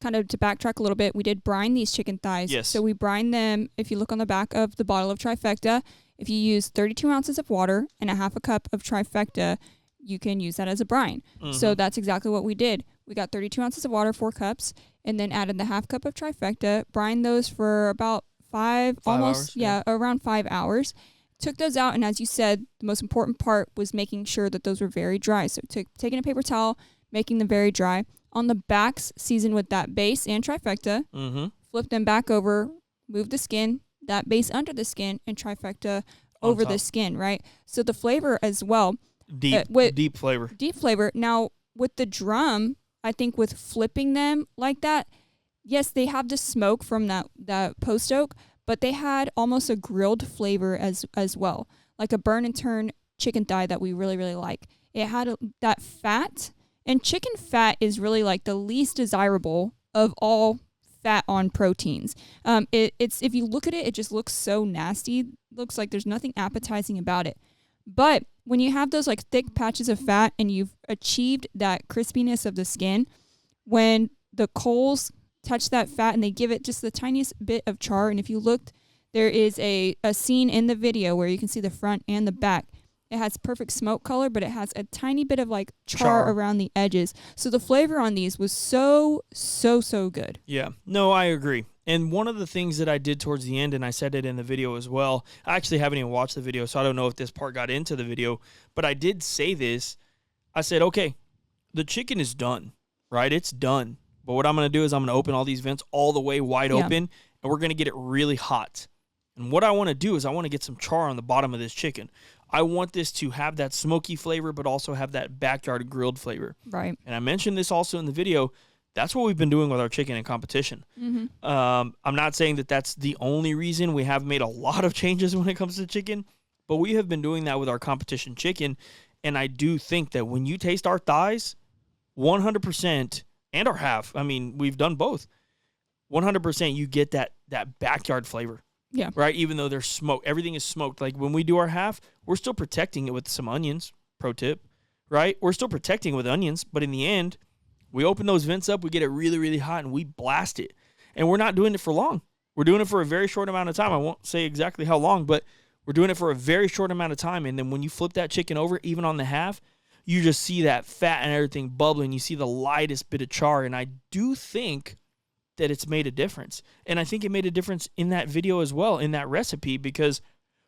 kind of to backtrack a little bit, we did brine these chicken thighs. Yes. So we brine them, if you look on the back of the bottle of Trifecta, if you use 32 ounces of water and a half a cup of Trifecta, you can use that as a brine. Mm-hmm. So that's exactly what we did. We got 32 ounces of water, 4 cups, and then added the half cup of Trifecta, brined those for about five hours, around 5 hours. Took those out, and as you said, the most important part was making sure that those were very dry. So taking a paper towel, making them very dry. On the backs, seasoned with that base and Trifecta. Mm-hmm. Flip them back over, move the skin, that base under the skin, and Trifecta over the skin, right? So the flavor as well. Deep flavor. Deep flavor. Now, with the drum, I think with flipping them like that, yes, they have the smoke from that post oak, but they had almost a grilled flavor as well, like a burn and turn chicken thigh that we really, really like. It had that fat, and chicken fat is really like the least desirable of all fat on proteins. It's if you look at it, it just looks so nasty. Looks like there's nothing appetizing about it. But when you have those like thick patches of fat and you've achieved that crispiness of the skin, when the coals touch that fat and they give it just the tiniest bit of char, and if you looked, there is a scene in the video where you can see the front and the back. It has perfect smoke color, but it has a tiny bit of like char around the edges. So the flavor on these was so good. Yeah. No, I agree. And one of the things that I did towards the end, and I said it in the video as well, I actually haven't even watched the video, so I don't know if this part got into the video, but I did say this. I said, okay, the chicken is done, right? It's done. But what I'm going to do is I'm going to open all these vents all the way wide open, and we're going to get it really hot. And what I want to do is I want to get some char on the bottom of this chicken. I want this to have that smoky flavor, but also have that backyard grilled flavor. Right. And I mentioned this also in the video. That's what we've been doing with our chicken in competition. Mm-hmm. I'm not saying that that's the only reason. We have made a lot of changes when it comes to chicken, but we have been doing that with our competition chicken. And I do think that when you taste our thighs, 100%, and our half, I mean, we've done both, 100% you get that backyard flavor. Yeah. Right? Even though there's smoke, everything is smoked. Like when we do our half, we're still protecting it with some onions, pro tip, right? We're still protecting it with onions, but in the end, we open those vents up, we get it really, really hot, and we blast it. And we're not doing it for long. We're doing it for a very short amount of time. I won't say exactly how long, but we're doing it for a very short amount of time. And then when you flip that chicken over, even on the half, you just see that fat and everything bubbling. You see the lightest bit of char. And I do think that it's made a difference. And I think it made a difference in that video as well, in that recipe, because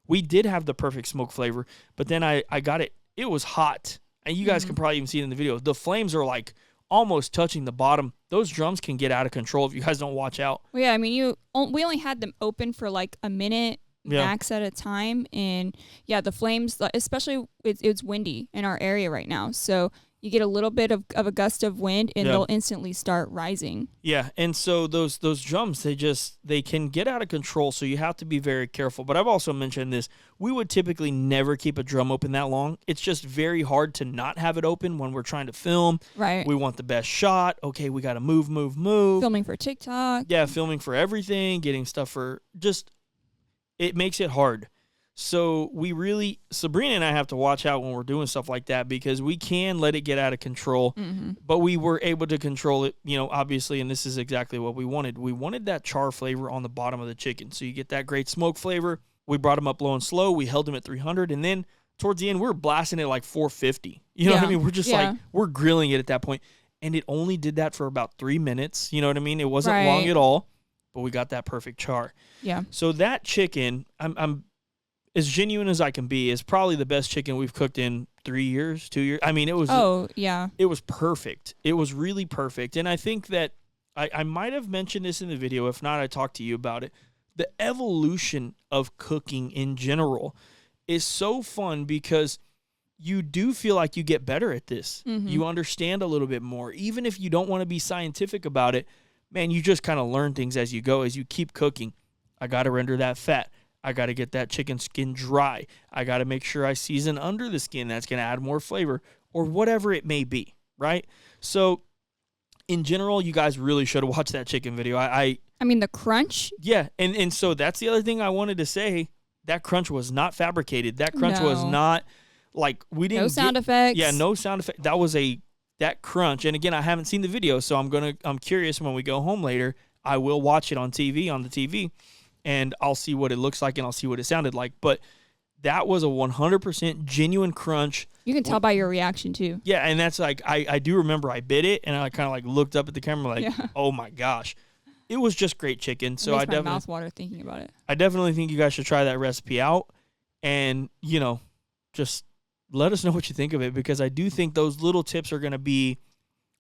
we did have the perfect smoke flavor, but then I got it. It was hot. And you guys can probably even see it in the video. The flames are like almost touching the bottom. Those drums can get out of control if you guys don't watch out. Well, yeah, I mean, we only had them open for like a minute max at a time. And yeah, the flames, especially it's windy in our area right now. So you get a little bit of a gust of wind and they'll instantly start rising. Yeah, and so those drums, they can get out of control, so you have to be very careful. But I've also mentioned this. We would typically never keep a drum open that long. It's just very hard to not have it open when we're trying to film. Right. We want the best shot. Okay, we got to move. Filming for TikTok. Yeah, filming for everything, getting stuff for just, it makes it hard. So Sabrina and I have to watch out when we're doing stuff like that, because we can let it get out of control, but we were able to control it, obviously, and this is exactly what we wanted. We wanted that char flavor on the bottom of the chicken, so you get that great smoke flavor. We brought them up low and slow. We held them at 300, and then towards the end, we were blasting it like 450. You know what I mean? We're just like, we're grilling it at that point, and it only did that for about 3 minutes. You know what I mean? It wasn't long at all, but we got that perfect char. Yeah. So that chicken, as genuine as I can be, is probably the best chicken we've cooked in 3 years, 2 years. I mean, it was. Oh yeah. It was perfect. It was really perfect, and I think that I might have mentioned this in the video. If not, I talked to you about it. The evolution of cooking in general is so fun because you do feel like you get better at this. Mm-hmm. You understand a little bit more. Even if you don't want to be scientific about it, man, you just kind of learn things as you go, as you keep cooking. I got to render that fat. I got to get that chicken skin dry. I got to make sure I season under the skin. That's going to add more flavor or whatever it may be, right? So in general, you guys really should have watched that chicken video. I mean, the crunch. Yeah, and so that's the other thing I wanted to say. That crunch was not fabricated. That crunch was not like we didn't. No sound effects. Yeah, no sound effect. That was that crunch. And again, I haven't seen the video, so I'm curious when we go home later. I will watch it on the TV, and I'll see what it looks like and I'll see what it sounded like. But that was a 100% genuine crunch. You can tell by your reaction too. Yeah, and that's like I do remember I bit it and I kind of like looked up at the camera like, oh my gosh. It was just great chicken. So it makes my mouth water thinking about it. I definitely think you guys should try that recipe out and, just let us know what you think of it, because I do think those little tips are going to be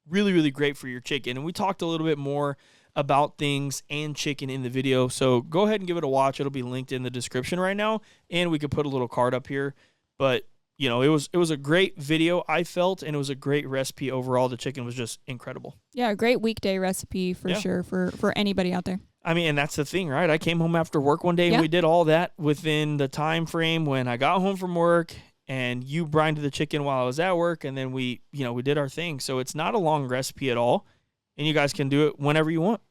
really, really great for your chicken. And we talked a little bit more about things and chicken in the video. So go ahead and give it a watch. It'll be linked in the description right now, and we could put a little card up here. But, it was a great video, I felt, and it was a great recipe overall. The chicken was just incredible. Yeah, a great weekday recipe for sure for anybody out there. I mean, and that's the thing, right? I came home after work one day and we did all that within the time frame when I got home from work, and you brined the chicken while I was at work, and then we did our thing. So it's not a long recipe at all, and you guys can do it whenever you want.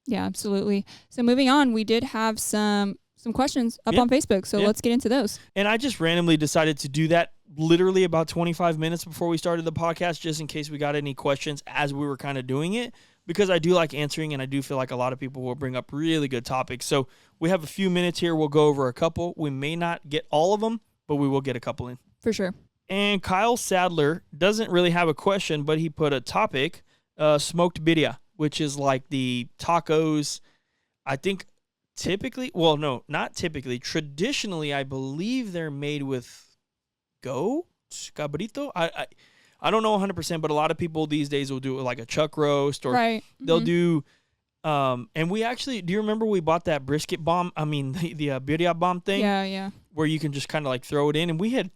Yeah, absolutely. So moving on, we did have some questions up on Facebook, so let's get into those. And I just randomly decided to do that literally about 25 minutes before we started the podcast, just in case we got any questions as we were kind of doing it, because I do like answering, and I do feel like a lot of people will bring up really good topics. So we have a few minutes here. We'll go over a couple. We may not get all of them, but we will get a couple in. For sure. And Kyle Sadler doesn't really have a question, but he put a topic, smoked birria, which is like the tacos. I think typically, well, no, not typically. Traditionally, I believe they're made with cabrito. I don't know 100%, but a lot of people these days will do it with like a chuck roast, or they'll do. And we actually, do you remember we bought that brisket bomb? I mean, the birria bomb thing. Yeah. Where you can just kind of like throw it in. And we had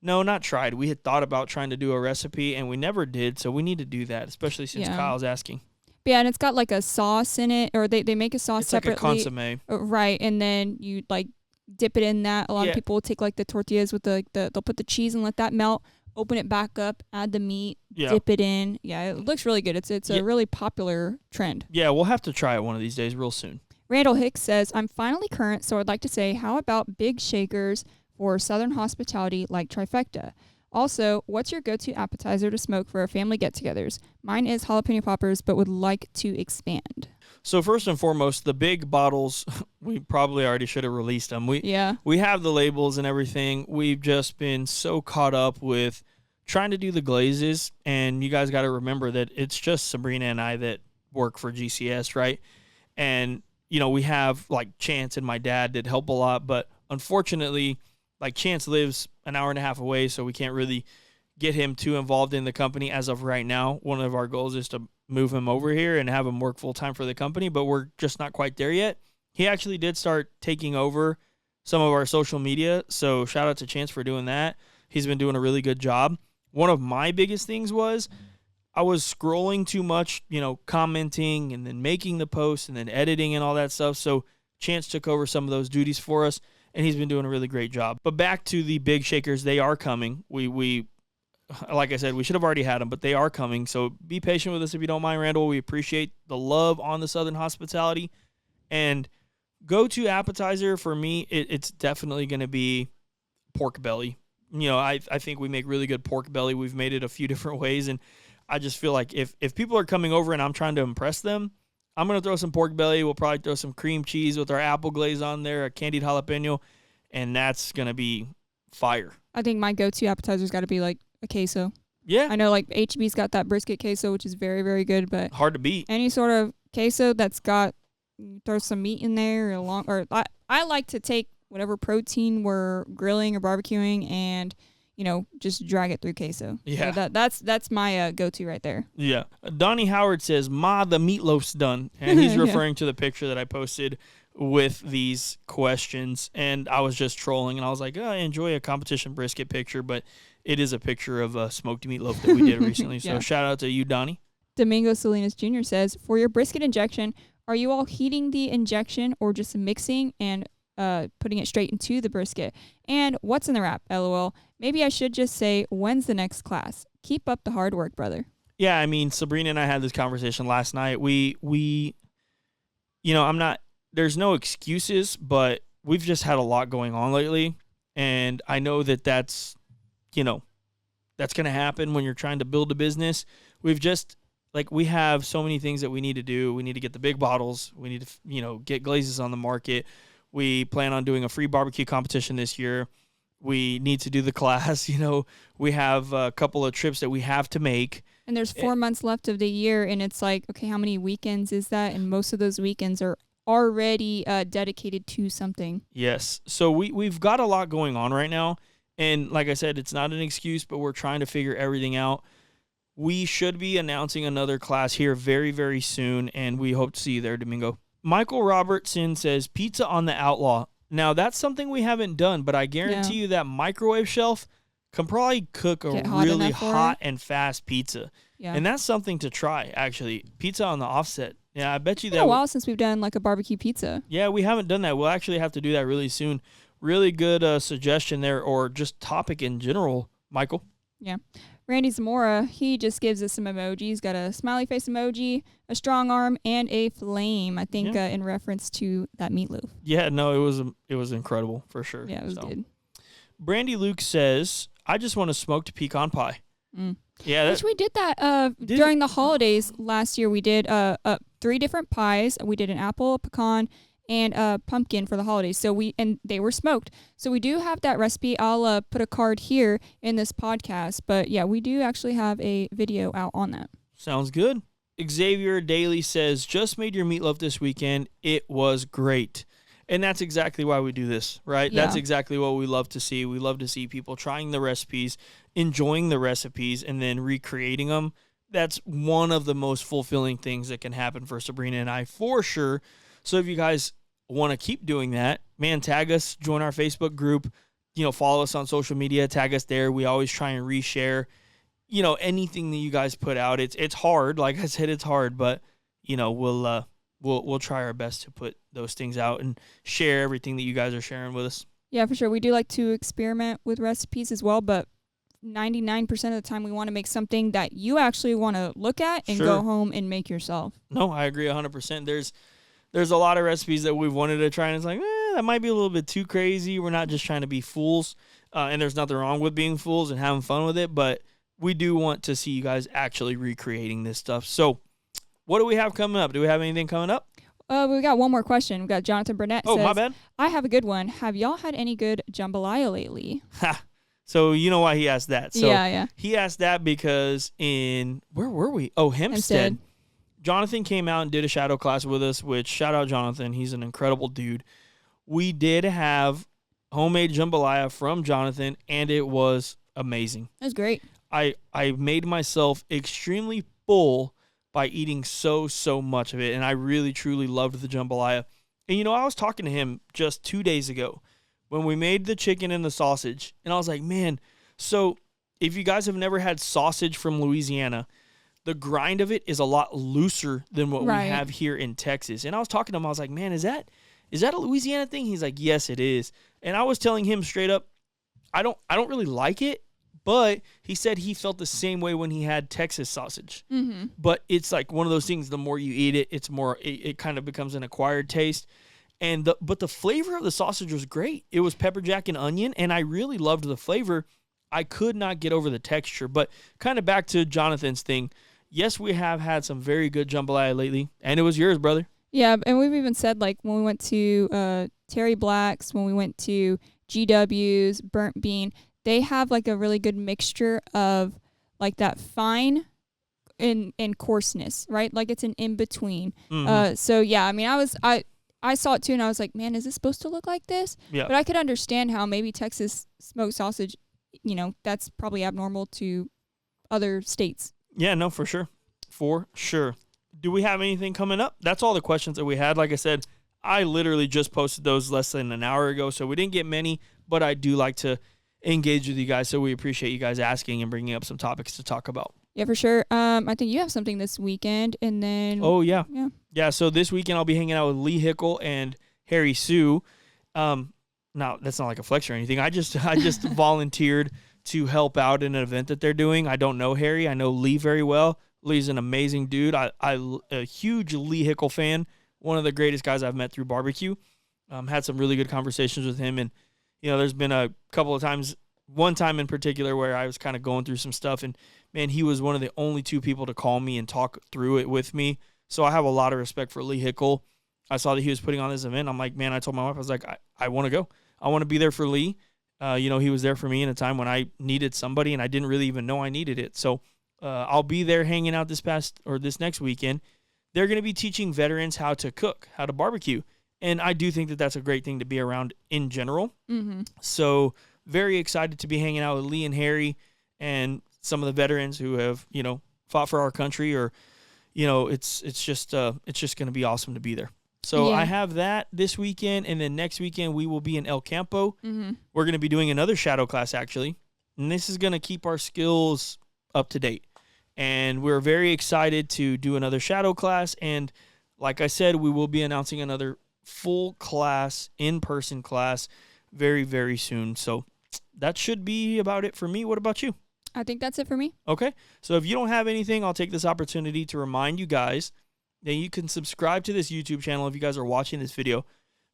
we had thought about trying to do a recipe, and we never did. So we need to do that, especially since Kyle's asking. Yeah, and it's got like a sauce in it, or they make a sauce separately. It's like a consomme. Right, and then you like dip it in that. A lot of people will take like the tortillas with they'll put the cheese and let that melt, open it back up, add the meat, dip it in. Yeah, it looks really good. It's a really popular trend. Yeah, we'll have to try it one of these days real soon. Randall Hicks says, I'm finally current, so I'd like to say, how about big shakers for Southern hospitality like Trifecta? Also, what's your go-to appetizer to smoke for our family get-togethers? Mine is jalapeno poppers, but would like to expand. So first and foremost, the big bottles, we probably already should have released them. We have the labels and everything. We've just been so caught up with trying to do the glazes, and you guys got to remember that it's just Sabrina and I that work for GCS, right? And, we have like Chance and my dad that help a lot, but unfortunately, like Chance lives an hour and a half away, so we can't really get him too involved in the company as of right now. One of our goals is to move him over here and have him work full time for the company, but we're just not quite there yet. He actually did start taking over some of our social media, so shout out to Chance for doing that. He's been doing a really good job. One of my biggest things was I was scrolling too much, commenting and then making the posts and then editing and all that stuff. So Chance took over some of those duties for us, and he's been doing a really great job. But back to the big shakers, they are coming. We like I said, we should have already had them, but they are coming. So be patient with us if you don't mind, Randall. We appreciate the love on the Southern hospitality. And go-to appetizer for me, it's definitely going to be pork belly. I think we make really good pork belly. We've made it a few different ways, and I just feel like if people are coming over and I'm trying to impress them, I'm going to throw some pork belly. We'll probably throw some cream cheese with our apple glaze on there, a candied jalapeno, and that's going to be fire. I think my go-to appetizer's got to be like a queso. Yeah. I know like HB's got that brisket queso, which is very, very good, but hard to beat. Any sort of queso that's got, throw some meat in there I like to take whatever protein we're grilling or barbecuing, and just drag it through queso. Yeah. So that's my go-to right there. Yeah. Donnie Howard says, "Ma, the meatloaf's done," and he's referring to the picture that I posted with these questions. And I was just trolling, and I was like, I enjoy a competition brisket picture, but it is a picture of a smoked meatloaf that we did recently. So shout out to you, Donnie. Domingo Salinas Jr. says, for your brisket injection, are you all heating the injection or just mixing and putting it straight into the brisket? And what's in the wrap? LOL. Maybe I should just say, when's the next class? Keep up the hard work, brother. Yeah, I mean, Sabrina and I had this conversation last night. There's no excuses, but we've just had a lot going on lately. And I know that's going to happen when you're trying to build a business. We have so many things that we need to do. We need to get the big bottles. We need to, get glazes on the market. We plan on doing a free barbecue competition this year. We need to do the class. We have a couple of trips that we have to make. And there's 4 months left of the year, and it's like, okay, how many weekends is that? And most of those weekends are already dedicated to something. Yes. So we've got a lot going on right now. And like I said, it's not an excuse, but we're trying to figure everything out. We should be announcing another class here very, very soon, and we hope to see you there, Domingo. Michael Robertson says, pizza on the Outlaw. Now, that's something we haven't done, but I guarantee you that microwave shelf can probably cook a really hot and fast pizza. Yeah. And that's something to try, actually. Pizza on the offset. Yeah, I bet you that. It's been a while since we've done like a barbecue pizza. Yeah, we haven't done that. We'll actually have to do that really soon. Really good suggestion there, or just topic in general, Michael. Yeah. Randy Zamora, he just gives us some emojis. Got a smiley face emoji, a strong arm, and a flame, I think, in reference to that meatloaf. Yeah, no, it was incredible, for sure. Yeah, it was good. Brandy Luke says, I just want a smoked pecan pie. Yeah, which we did that during the holidays last year. We did 3 different pies. We did an apple, a pecan, and a pumpkin for the holidays. And they were smoked. So we do have that recipe. I'll put a card here in this podcast. But yeah, we do actually have a video out on that. Sounds good. Xavier Daly says, just made your meatloaf this weekend. It was great. And that's exactly why we do this, right? Yeah. That's exactly what we love to see. We love to see people trying the recipes, enjoying the recipes, and then recreating them. That's one of the most fulfilling things that can happen for Sabrina and I, for sure. So if you guys want to keep doing that, man, tag us, join our Facebook group, follow us on social media, tag us there. We always try and reshare, anything that you guys put out. It's hard. Like I said, it's hard, but, we'll try our best to put those things out and share everything that you guys are sharing with us. Yeah, for sure. We do like to experiment with recipes as well, but 99% of the time we want to make something that you actually want to look at and go home and make yourself. No, I agree 100%. There's a lot of recipes that we've wanted to try, and it's like, that might be a little bit too crazy. We're not just trying to be fools, and there's nothing wrong with being fools and having fun with it, but we do want to see you guys actually recreating this stuff. So what do we have coming up? Do we have anything coming up? We got one more question. We got Jonathan Burnett. Oh, my bad. I have a good one. Have y'all had any good jambalaya lately? Ha. So you know why he asked that. So yeah. He asked that because where were we? Oh, Hempstead. Jonathan came out and did a shadow class with us, which, shout out Jonathan. He's an incredible dude. We did have homemade jambalaya from Jonathan, and it was amazing. It was great. I made myself extremely full by eating so much of it, and I really, truly loved the jambalaya. And, I was talking to him just 2 days ago when we made the chicken and the sausage, and I was like, man, so if you guys have never had sausage from Louisiana, the grind of it is a lot looser than what we have here in Texas. And I was talking to him, I was like, man, is that a Louisiana thing? He's like, yes, it is. And I was telling him straight up, I don't really like it, but he said he felt the same way when he had Texas sausage. Mm-hmm. But it's like one of those things, the more you eat it, it kind of becomes an acquired taste. But the flavor of the sausage was great. It was pepper jack and onion, and I really loved the flavor. I could not get over the texture. But kind of back to Jonathan's thing, yes, we have had some very good jambalaya lately, and it was yours, brother. Yeah, and we've even said, like, when we went to Terry Black's, when we went to GW's, Burnt Bean, they have, like, a really good mixture of, like, that fine and coarseness, right? Like, it's an in-between. Mm-hmm. So, yeah, I mean, I saw it too, and I was like, man, is this supposed to look like this? Yeah. But I could understand how maybe Texas smoked sausage, that's probably abnormal to other states. Yeah, no, for sure. For sure. Do we have anything coming up? That's all the questions that we had. Like I said, I literally just posted those less than an hour ago, so we didn't get many, but I do like to engage with you guys, so we appreciate you guys asking and bringing up some topics to talk about. Yeah, for sure. I think you have something this weekend, and then... Oh, yeah. Yeah, so this weekend I'll be hanging out with Lee Hickle and Harry Sue. Now, that's not like a flex or anything. I just volunteered to help out in an event that they're doing. I don't know Harry. I know Lee very well. Lee's an amazing dude. I'm a huge Lee Hickle fan, one of the greatest guys I've met through barbecue. Had some really good conversations with him, and there's been a couple of times, one time in particular where I was kind of going through some stuff, and man, he was one of the only two people to call me and talk through it with me. So I have a lot of respect for Lee Hickle. I saw that he was putting on this event. I'm like, man, I told my wife, I was like, I want to go. I want to be there for Lee. He was there for me in a time when I needed somebody, and I didn't really even know I needed it. So I'll be there hanging out this next weekend. They're going to be teaching veterans how to cook, how to barbecue. And I do think that that's a great thing to be around in general. Mm-hmm. So very excited to be hanging out with Lee and Harry and some of the veterans who have, fought for our country, or, it's just going to be awesome to be there. So Yeah. I have that this weekend, and then next weekend we will be in El Campo. Mm-hmm. We're going to be doing another shadow class, actually, and this is going to keep our skills up to date. And we're very excited to do another shadow class, and like I said, we will be announcing another full class, in-person class very, very soon. So that should be about it for me. What about you? I think that's it for me. Okay, so if you don't have anything, I'll take this opportunity to remind you guys that you can subscribe to this YouTube channel if you guys are watching this video.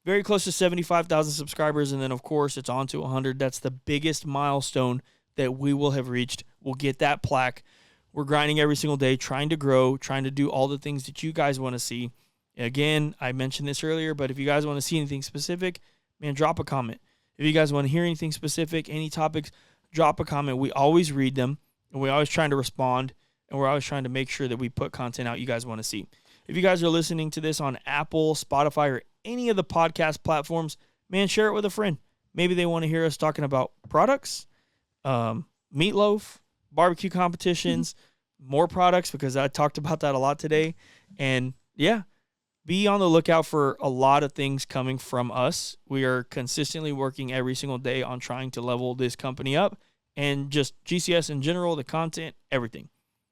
Very close to 75,000 subscribers, and then, of course, it's on to 100. That's the biggest milestone that we will have reached. We'll get that plaque. We're grinding every single day, trying to grow, trying to do all the things that you guys want to see. Again, I mentioned this earlier, but if you guys want to see anything specific, man, drop a comment. If you guys want to hear anything specific, any topics, drop a comment. We always read them, and we're always trying to respond, and we're always trying to make sure that we put content out you guys want to see. If you guys are listening to this on Apple, Spotify, or any of the podcast platforms, man, share it with a friend. Maybe they want to hear us talking about products, meatloaf, barbecue competitions, more products, because I talked about that a lot today. And yeah, be on the lookout for a lot of things coming from us. We are consistently working every single day on trying to level this company up, and just GCS in general, the content, everything.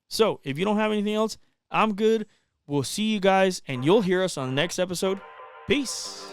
So if you don't have anything else, I'm good. We'll see you guys, and you'll hear us on the next episode. Peace.